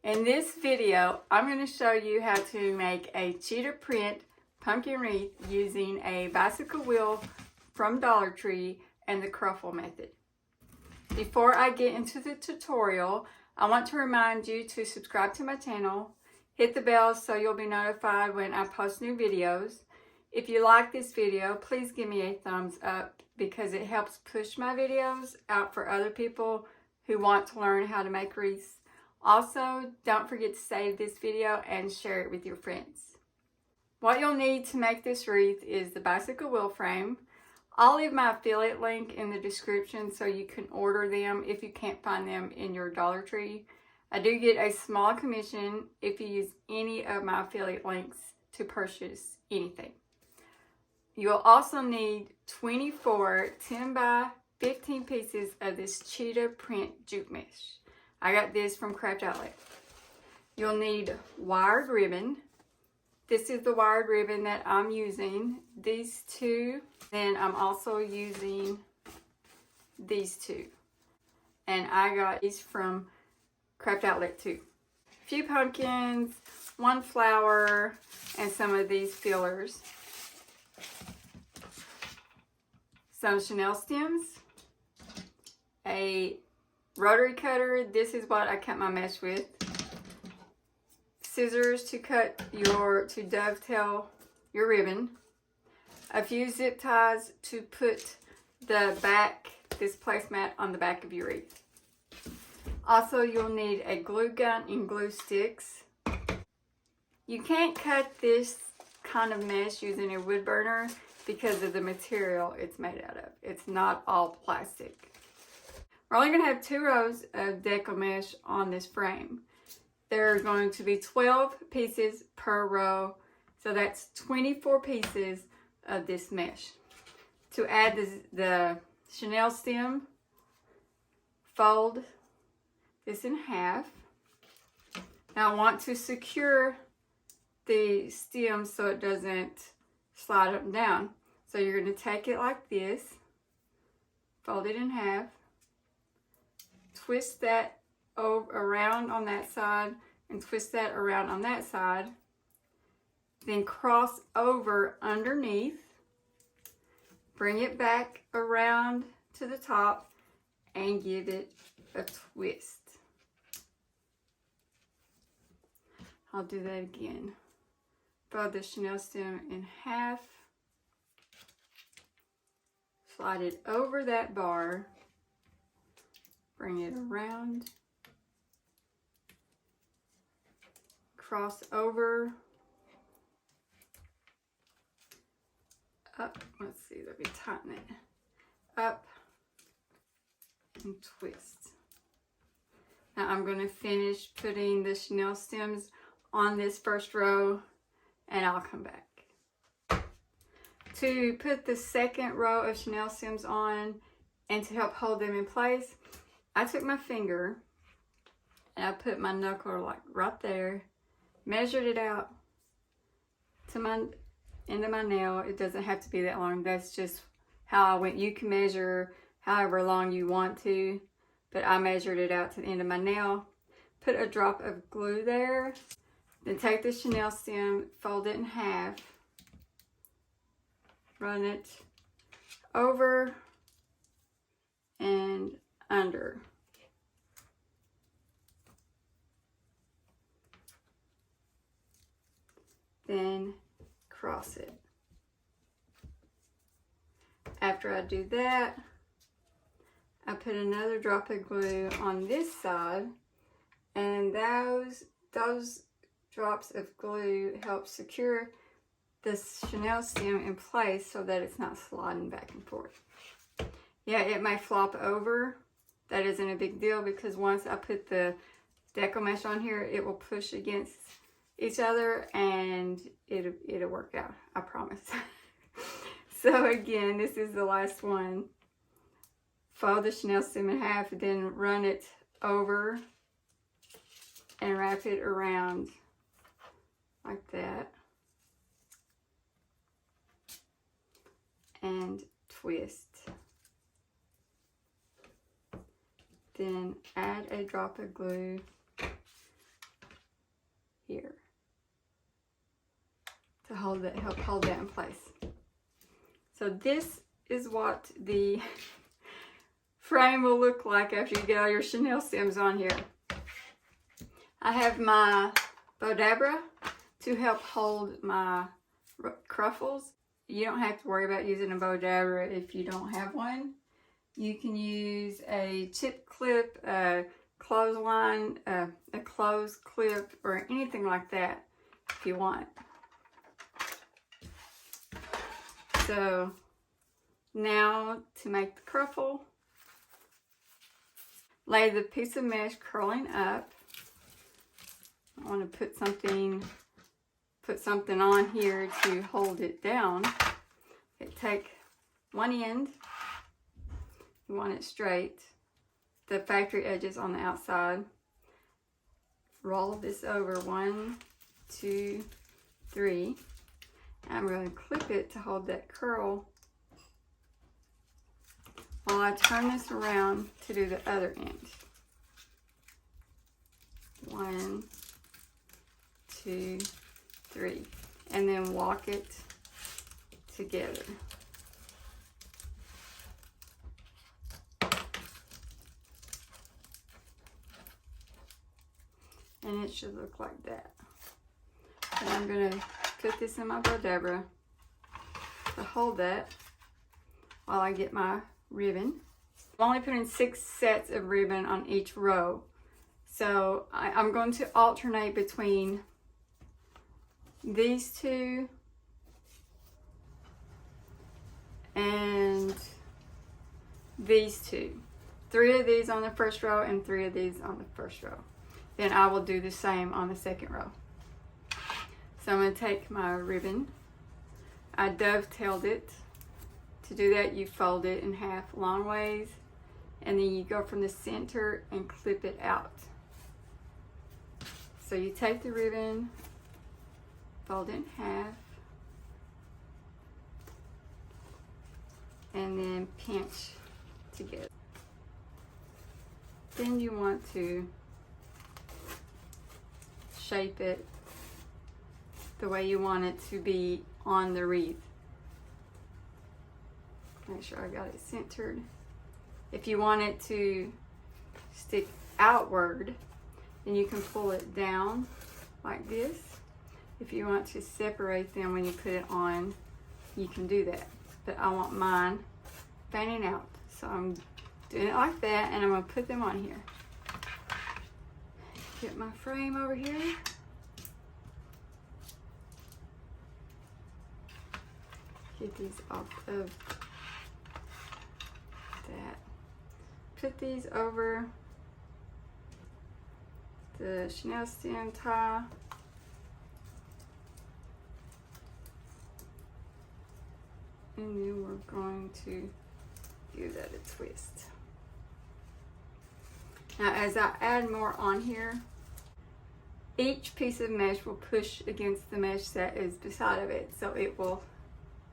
In this video, I'm going to show you how to make a cheetah print pumpkin wreath using a bicycle wheel from Dollar Tree and the ruffle method. Before I get into the tutorial, I want to remind you to subscribe to my channel, hit the bell so you'll be notified when I post new videos. If you like this video, please give me a thumbs up because it helps push my videos out for other people who want to learn how to make wreaths. Also, don't forget to save this video and share it with your friends. What you'll need to make this wreath is the bicycle wheel frame. I'll leave my affiliate link in the description so you can order them if you can't find them in your Dollar Tree. I do get a small commission if you use any of my affiliate links to purchase anything. You'll also need 24 10 by 15 pieces of this cheetah print jute mesh. I got this from Craft Outlet. You'll need wired ribbon. This is the wired ribbon that I'm using. These two. Then I'm also using these two. And I got these from Craft Outlet too. A few pumpkins, one flower, and some of these fillers. Some chenille stems. A rotary cutter. This is what I cut my mesh with. Scissors to dovetail your ribbon. A few zip ties to put this placemat on the back of your wreath. Also, you'll need a glue gun and glue sticks. You can't cut this kind of mesh using a wood burner because of the material it's made out of. It's not all plastic. We're only going to have 2 rows of deco mesh on this frame. There are going to be 12 pieces per row, so that's 24 pieces of this mesh. To add the chenille stem, fold this in half. Now I want to secure the stem so it doesn't slide up and down. So you're going to take it like this, fold it in half, twist that around on that side and twist that around on that side, then cross over underneath, bring it back around to the top and give it a twist. I'll do that again. Fold the chenille stem in half, slide it over that bar, bring it around, cross over, up, let's see, let me tighten it, up, and twist. Now I'm going to finish putting the chenille stems on this first row and I'll come back. To put the second row of chenille stems on and to help hold them in place, I took my finger and I put my knuckle like right there, measured it out to my end of my nail. It doesn't have to be that long. That's just how I went. You can measure however long you want to, but I measured it out to the end of my nail. Put a drop of glue there. Then take the chenille stem, fold it in half, run it over and under. Then cross it. After I do that, I put another drop of glue on this side, and those drops of glue help secure this chenille stem in place so that it's not sliding back and forth. Yeah, it may flop over. That isn't a big deal because once I put the deco mesh on here, it will push against each other and it'll work out, I promise. So again, this is the last one. Fold the chenille stem in half, then run it over and wrap it around like that. And twist. Then add a drop of glue help hold that in place. So this is what the frame will look like after you get all your chenille stems on here. I have my Bodabra to help hold my ruffles. You don't have to worry about using a Bodabra if you don't have one. You can use a chip clip, a clothesline, a clothes clip, or anything like that if you want. So now to make the ruffle, lay the piece of mesh curling up. I want to put something on here to hold it down. Take one end, you want it straight, the factory edges on the outside. Roll this over 1, 2, 3. I'm going to clip it to hold that curl while I turn this around to do the other end. 1, 2, 3, and then walk it together. And it should look like that. And I'm going to put this in my Bodabra to hold that while I get my ribbon. I'm only putting 6 sets of ribbon on each row. So I'm going to alternate between these two and these two. 3 of these on the first row and 3 of these on the first row. Then I will do the same on the second row. So I'm going to take my ribbon. I dovetailed it. To do that, you fold it in half long ways, and then you go from the center and clip it out. So you take the ribbon, fold it in half, and then pinch together. Then you want to shape it the way you want it to be on the wreath. Make sure I got it centered. If you want it to stick outward, then you can pull it down like this. If you want to separate them when you put it on, you can do that. But I want mine fanning out. So I'm doing it like that, and I'm going to put them on here. Get my frame over here. Get these off of that. Put these over the chenille stem tie. And then we're going to give that a twist. Now as I add more on here, each piece of mesh will push against the mesh that is beside of it, so it will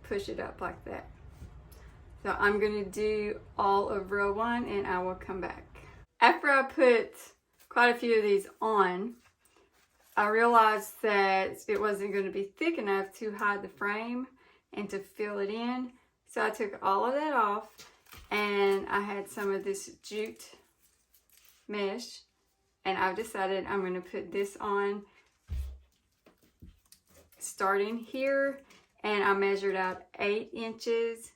push it up like that. So I'm going to do all of row 1 and I will come back. After I put quite a few of these on, I realized that it wasn't going to be thick enough to hide the frame and to fill it in. So I took all of that off, and I had some of this jute mesh, and I've decided I'm going to put this on starting here, and I measured out 8 inches,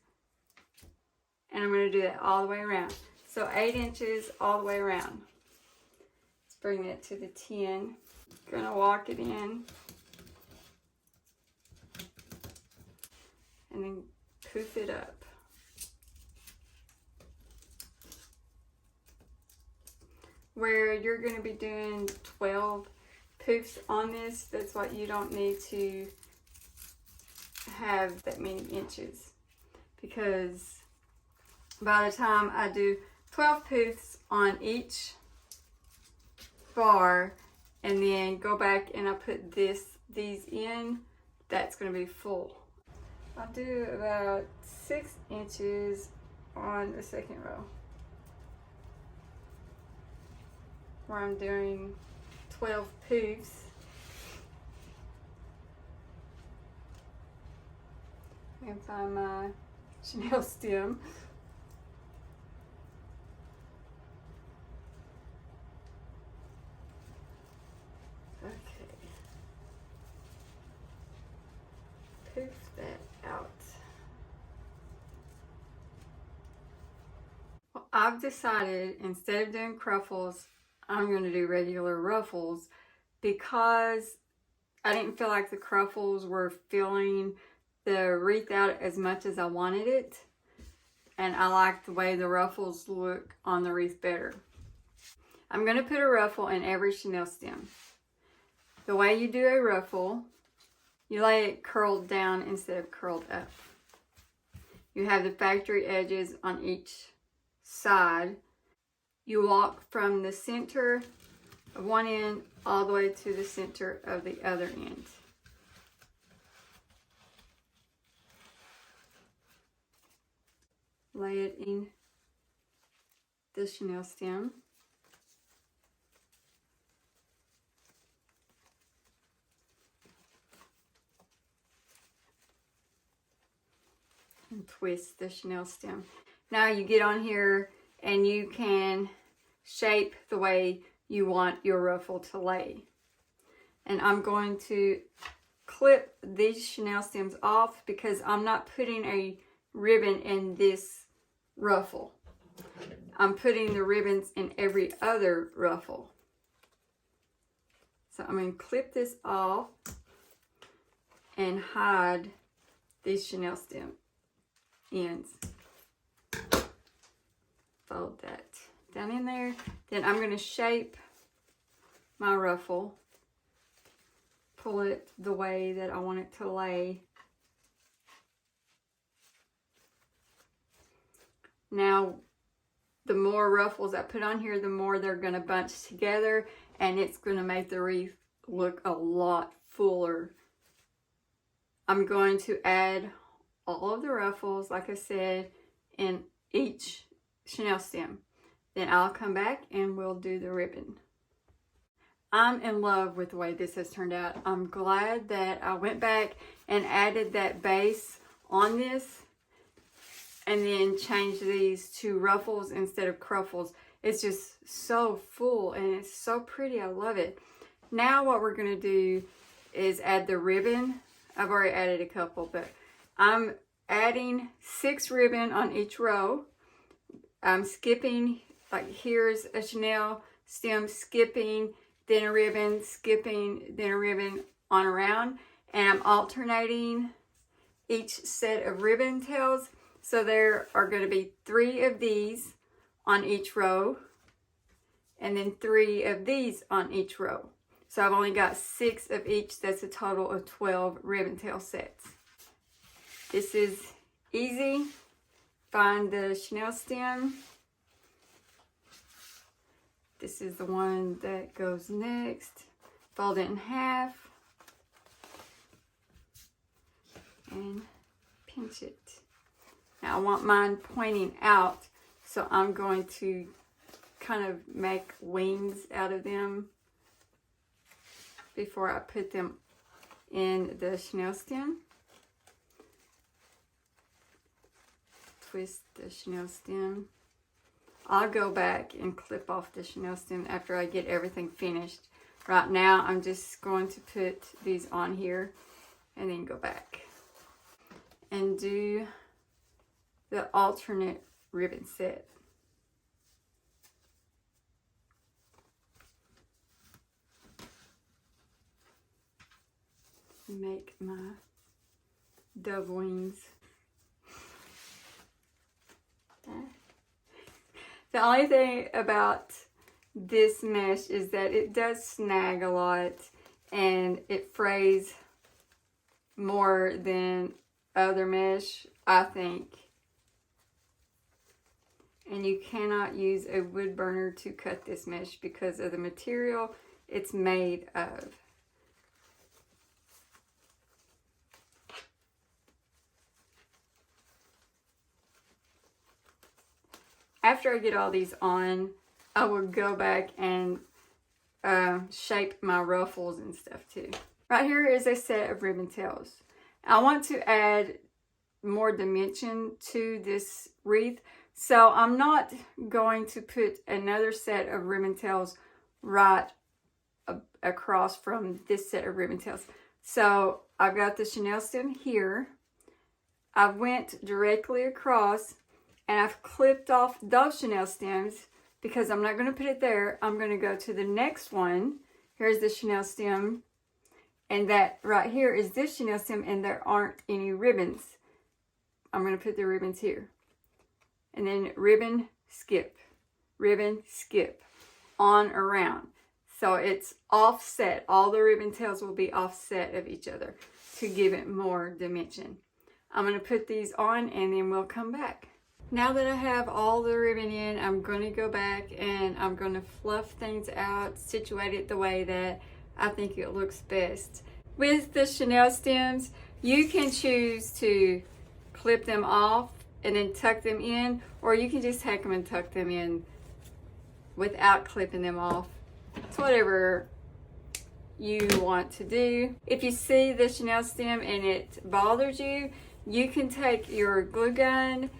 and I'm going to do that all the way around. So 8 inches all the way around. Let's bring it to the 10. Going to walk it in, and then poof it up. Where you're going to be doing 12 poofs on this, that's why you don't need to have that many inches, because by the time I do 12 poofs on each bar and then go back and I put these in, that's going to be full. I'll do about 6 inches on the second row, where I'm doing 12 poofs. And find my Chanel stem. Okay. Poof that out. Well, I've decided instead of doing ruffles, I'm going to do regular ruffles because I didn't feel like the ruffles were filling the wreath out as much as I wanted it. And I like the way the ruffles look on the wreath better. I'm going to put a ruffle in every Chanel stem. The way you do a ruffle, you lay it curled down instead of curled up. You have the factory edges on each side. You walk from the center of one end all the way to the center of the other end. Lay it in the Chanel stem. And twist the Chanel stem. Now you get on here and you can shape the way you want your ruffle to lay. And I'm going to clip these Chanel stems off because I'm not putting a ribbon in this ruffle. I'm putting the ribbons in every other ruffle. So I'm going to clip this off and hide these Chanel stem ends. Fold that down in there. Then I'm going to shape my ruffle. Pull it the way that I want it to lay. Now, the more ruffles I put on here, the more they're going to bunch together, and it's going to make the wreath look a lot fuller. I'm going to add all of the ruffles, like I said, in each Chanel stem. Then I'll come back and we'll do the ribbon. I'm in love with the way this has turned out. I'm glad that I went back and added that base on this and then changed these to ruffles instead of cruffles. It's just so full and it's so pretty. I love it. Now what we're going to do is add the ribbon. I've already added a couple, but I'm adding 6 ribbon on each row. I'm skipping, like here's a Chanel stem, skipping, then a ribbon, skipping, then a ribbon on around. And I'm alternating each set of ribbon tails. So there are going to be 3 of these on each row. And then 3 of these on each row. So I've only got 6 of each. That's a total of 12 ribbon tail sets. This is easy. Find the Chanel stem. This is the one that goes next. Fold it in half. And pinch it. Now I want mine pointing out, so I'm going to kind of make wings out of them before I put them in the Chanel stem. Twist the Chanel stem. I'll go back and clip off the Chanel stem after I get everything finished. Right now I'm just going to put these on here and then go back and do the alternate ribbon set. Make my dove wings. The only thing about this mesh is that it does snag a lot and it frays more than other mesh, I think. And you cannot use a wood burner to cut this mesh because of the material it's made of. After I get all these on, I will go back and shape my ruffles and stuff too. Right here is a set of ribbon tails. I want to add more dimension to this wreath. So I'm not going to put another set of ribbon tails right across from this set of ribbon tails. So I've got the chenille stem here. I went directly across and I've clipped off those chenille stems because I'm not going to put it there. I'm going to go to the next one. Here's the chenille stem. And that right here is this chenille stem, and there aren't any ribbons. I'm going to put the ribbons here. And then ribbon, skip, on around. So it's offset. All the ribbon tails will be offset of each other to give it more dimension. I'm going to put these on and then we'll come back. Now that I have all the ribbon in, I'm going to go back and I'm going to fluff things out, situate it the way that I think it looks best. With the chenille stems, you can choose to clip them off and then tuck them in, or you can just take them and tuck them in without clipping them off. It's whatever you want to do. If you see the chenille stem and it bothers you, you can take your glue gun,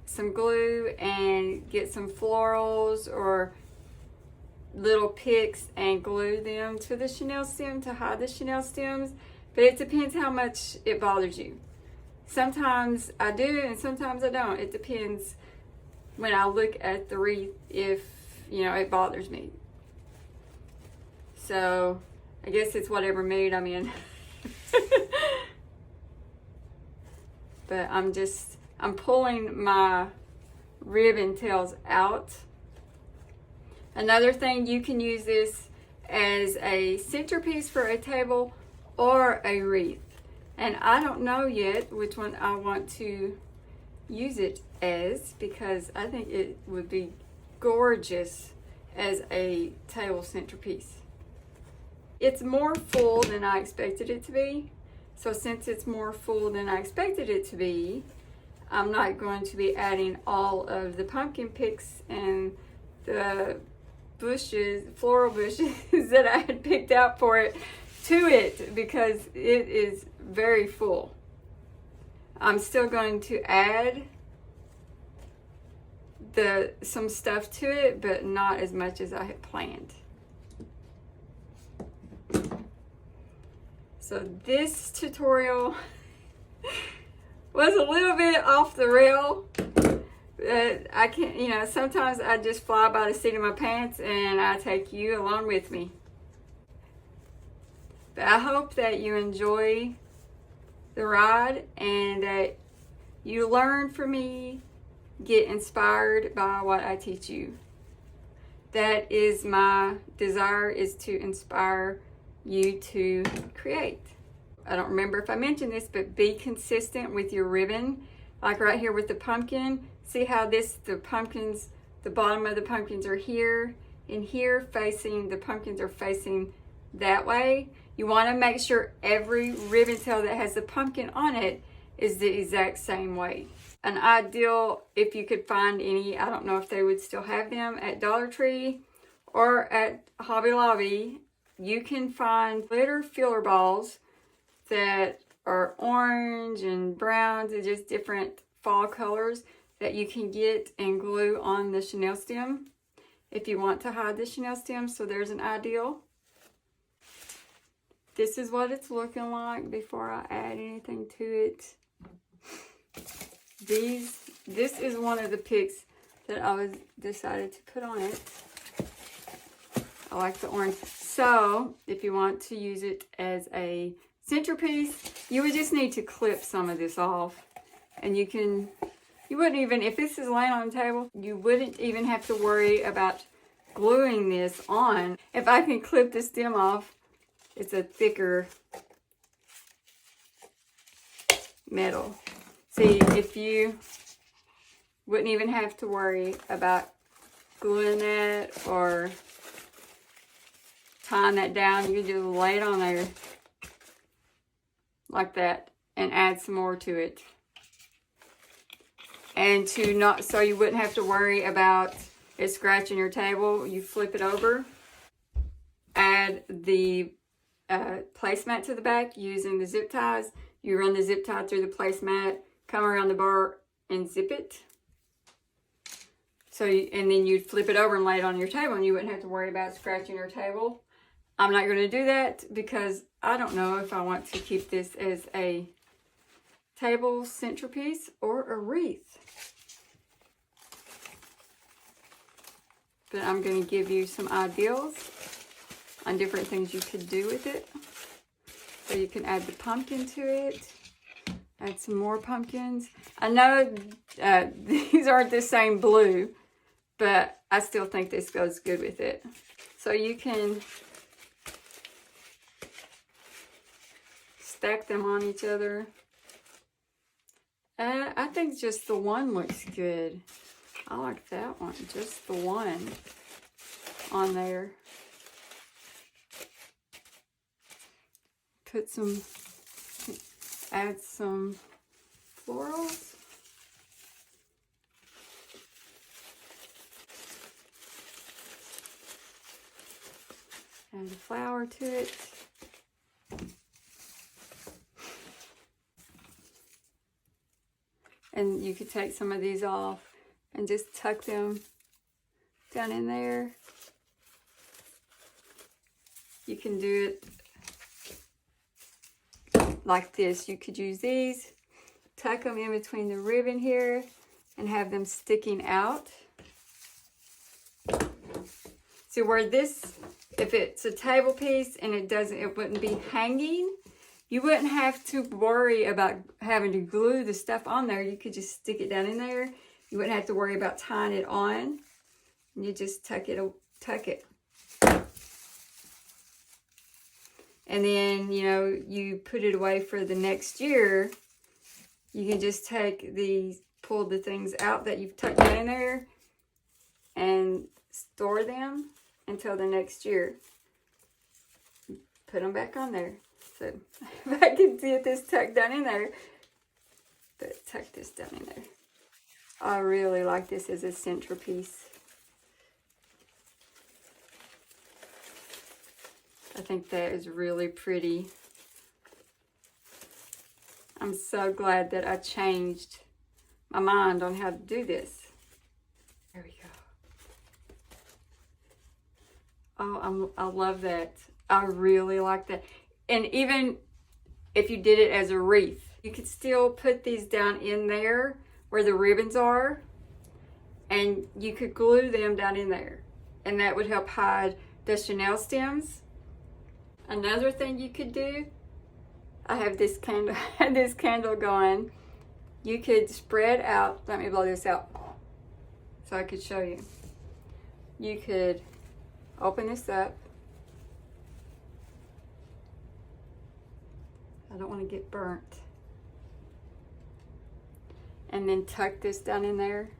some glue, and get some florals or little picks and glue them to the chenille stem to hide the chenille stems. But it depends how much it bothers you. Sometimes I do and sometimes I don't. It depends when I look at the wreath if, you know, it bothers me. So I guess it's whatever mood I'm in. But I'm pulling my ribbon tails out. Another thing, you can use this as a centerpiece for a table or a wreath. And I don't know yet which one I want to use it as, because I think it would be gorgeous as a table centerpiece. It's more full than I expected it to be. So since it's more full than I expected it to be, I'm not going to be adding all of the pumpkin picks and the bushes, floral bushes that I had picked out for it to it, because it is very full. I'm still going to add some stuff to it, but not as much as I had planned. So this tutorial was a little bit off the rail. I can't, you know, sometimes I just fly by the seat of my pants and I take you along with me. But I hope that you enjoy the ride and that you learn from me, get inspired by what I teach you. That is my desire, is to inspire you to create. I don't remember if I mentioned this, but be consistent with your ribbon. Like right here with the pumpkin, see how the pumpkins, the bottom of the pumpkins are here, and here facing, the pumpkins are facing that way. You want to make sure every ribbon tail that has the pumpkin on it is the exact same way. An ideal, if you could find any, I don't know if they would still have them at Dollar Tree or at Hobby Lobby, you can find glitter filler balls that are orange and browns and just different fall colors that you can get and glue on the chenille stem if you want to hide the chenille stem. So there's an ideal. This is what it's looking like before I add anything to it. This is one of the picks that I decided to put on it. I like the orange. So if you want to use it as a centerpiece, you would just need to clip some of this off. And you wouldn't even, if this is laying on the table, you wouldn't even have to worry about gluing this on. If I can clip the stem off, it's a thicker metal. See, if you wouldn't even have to worry about gluing it or tying that down, you just lay it on there like that and add some more to it. And so you wouldn't have to worry about it scratching your table, you flip it over, add the placemat to the back using the zip ties. You run the zip tie through the placemat, come around the bar and zip it. So, and then you'd flip it over and lay it on your table, and you wouldn't have to worry about scratching your table. I'm not going to do that because I don't know if I want to keep this as a table centerpiece or a wreath. But I'm going to give you some ideals on different things you could do with it. So you can add the pumpkin to it. Add some more pumpkins. I know these aren't the same blue, but I still think this goes good with it. So you can stack them on each other. I think just the one looks good. I like that one, just the one on there. Add some florals. Add a flower to it. And you could take some of these off and just tuck them down in there. You can do it like this. You could use these, tuck them in between the ribbon here, and have them sticking out. See where this, if it's a table piece and it wouldn't be hanging, you wouldn't have to worry about having to glue the stuff on there. You could just stick it down in there. You wouldn't have to worry about tying it on. You just tuck it. And then, you know, you put it away for the next year. You can just take these, pull the things out that you've tucked down in there and store them until the next year. Put them back on there. So if I can get this tucked down in there, but tuck this down in there. I really like this as a centerpiece. I think that is really pretty. I'm so glad that I changed my mind on how to do this. There we go. Oh, I love that. I really like that. And even if you did it as a wreath, you could still put these down in there where the ribbons are, and you could glue them down in there, and that would help hide the Chanel stems. Another thing you could do, I have this candle going. You could spread out, let me blow this out so I could show you. You could open this up. I don't want to get burnt. And then tuck this down in there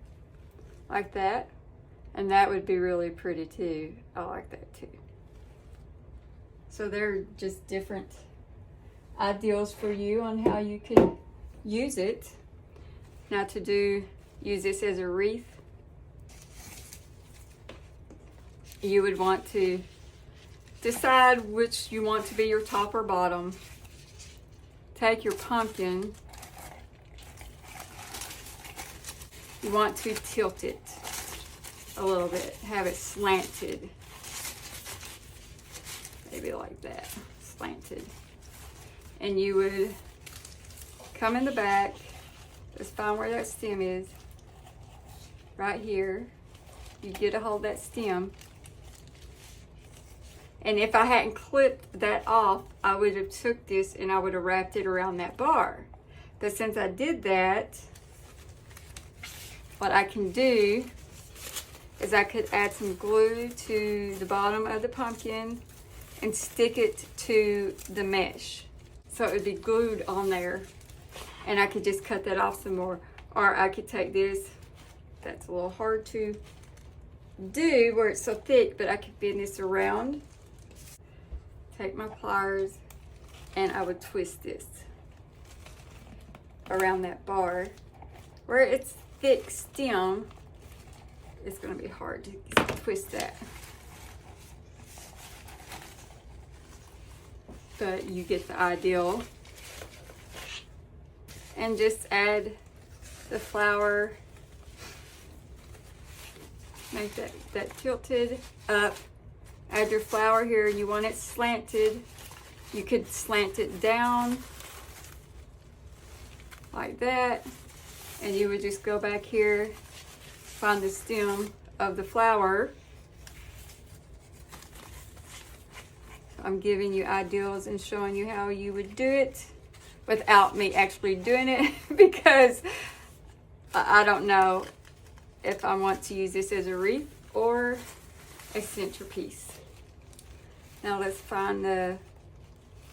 like that. And that would be really pretty too. I like that too. So they're just different ideals for you on how you can use it. Now use this as a wreath, you would want to decide which you want to be your top or bottom. Take your pumpkin. You want to tilt it a little bit, have it slanted. Maybe like that, slanted. And you would come in the back, just find where that stem is, right here. You get a hold of that stem. And if I hadn't clipped that off, I would have took this and I would have wrapped it around that bar. But since I did that, what I can do is I could add some glue to the bottom of the pumpkin and stick it to the mesh. So it would be glued on there. And I could just cut that off some more. Or I could take this, that's a little hard to do where it's so thick, but I could bend this around. Take my pliers and I would twist this around that bar. Where it's thick stem, it's going to be hard to twist that. But you get the ideal. and just add the flower. Make that tilted up. Add your flower here. You want it slanted. You could slant it down like that. And you would just go back here, find the stem of the flower. I'm giving you ideas and showing you how you would do it without me actually doing it because I don't know if I want to use this as a wreath or a centerpiece. Now let's find the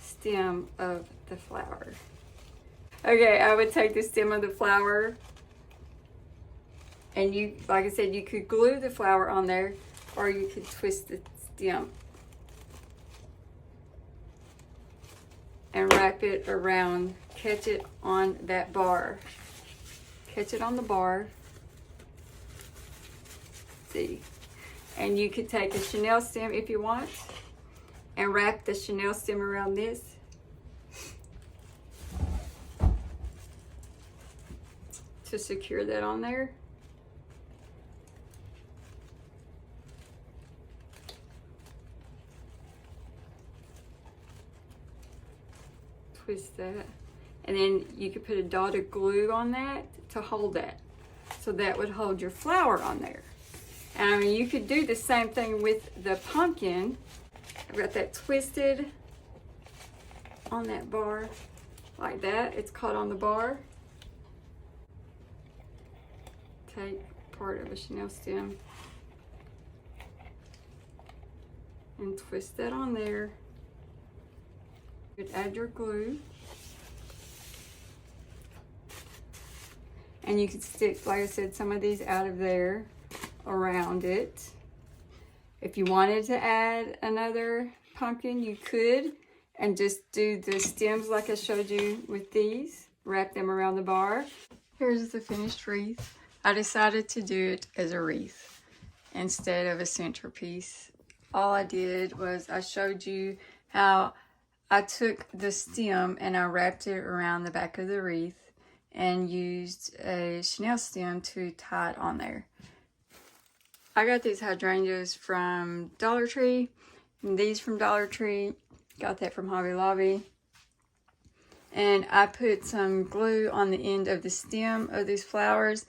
stem of the flower. Okay, I would take the stem of the flower and you, like I said, you could glue the flower on there or you could twist the stem and wrap it around, catch it on that bar. Catch it on the bar. See, and you could take a chenille stem if you want and wrap the chenille stem around this. To secure that on there. Twist that. And then you could put a dot of glue on that to hold that. So that would hold your flower on there. And I mean, you could do the same thing with the pumpkin. I've got that twisted on that bar like that. It's caught on the bar. Take part of a chenille stem and twist that on there. You could add your glue. And you could stick, like I said, some of these out of there around it. If you wanted to add another pumpkin, you could, and just do the stems like I showed you with these. Wrap them around the bar. Here's the finished wreath. I decided to do it as a wreath instead of a centerpiece. All I did was I showed you how I took the stem and I wrapped it around the back of the wreath and used a chenille stem to tie it on there. I got these hydrangeas from Dollar Tree, and these from Dollar Tree. Got that from Hobby Lobby. And I put some glue on the end of the stem of these flowers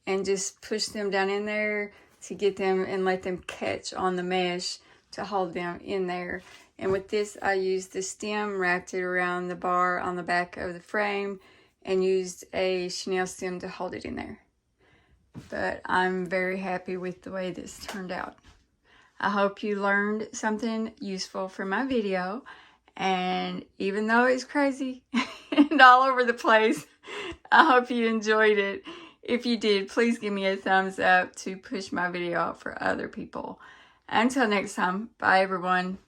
and just push them down in there to get them and let them catch on the mesh to hold them in there. And with this, I used the stem, wrapped it around the bar on the back of the frame, and used a chenille stem to hold it in there. But I'm very happy with the way this turned out. I hope you learned something useful from my video. And even though it's crazy and all over the place, I hope you enjoyed it. If you did, please give me a thumbs up to push my video out for other people. Until next time, bye everyone.